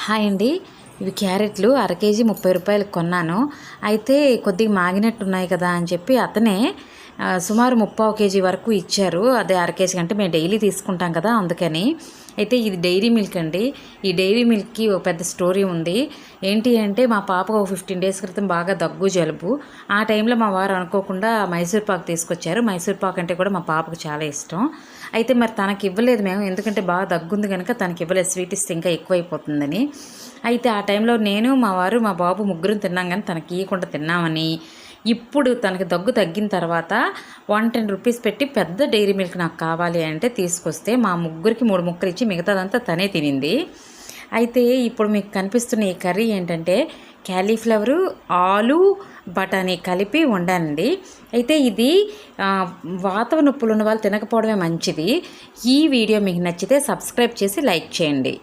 Hi అండి. ఇవి క్యారెట్లు అర కేజీ 30 రూపాయలకు కొన్నాను. అయితే కొద్దిగా మాగినట్టున్నాయి కదా అని చెప్పి అతనే సుమారు 3/4 కేజీ వరకు ఇచ్చారు. అదే అర కేజీ అంటే మేము డైలీ తీసుకుంటాం కదా అందుకని. అయితే ఇది డైరీ మిల్క్ అండి. ఈ డైరీ మిల్క్కి ఒక పెద్ద స్టోరీ ఉంది. ఏంటి అంటే మా పాపకు ఒక 15 డేస్ క్రితం బాగా దగ్గు జలుబు. ఆ టైంలో మా వారు అనుకోకుండా మైసూర్ పాక్ తీసుకొచ్చారు. మైసూర్ పాక్ అంటే కూడా మా పాపకు చాలా ఇష్టం. అయితే మరి తనకి ఇవ్వలేదు మేము, ఎందుకంటే బాగా దగ్గుంది కనుక తనకి ఇవ్వలేదు, స్వీట్ ఇస్తే ఇంకా ఎక్కువైపోతుందని. అయితే ఆ టైంలో నేను, మా వారు, మా బాబు ముగ్గురం తిన్నాం, కానీ తనకి ఇవ్వకుండా తిన్నామని. ఇప్పుడు తనకి దగ్గు తగ్గిన తర్వాత 110 రూపీస్ పెట్టి పెద్ద డైరీ మిల్క్ నాకు కావాలి అంటే తీసుకొస్తే మా ముగ్గురికి 3 ముక్కలు ఇచ్చి మిగతాదంతా తనే తినింది. అయితే ఇప్పుడు మీకు కనిపిస్తున్న ఈ కర్రీ ఏంటంటే క్యాలీఫ్లవరు, ఆలు, బఠానీ కలిపి వండానండి. అయితే ఇది వాతవ నొప్పులు ఉన్న వాళ్ళు తినకపోవడమే మంచిది. ఈ వీడియో మీకు నచ్చితే సబ్స్క్రైబ్ చేసి లైక్ చేయండి.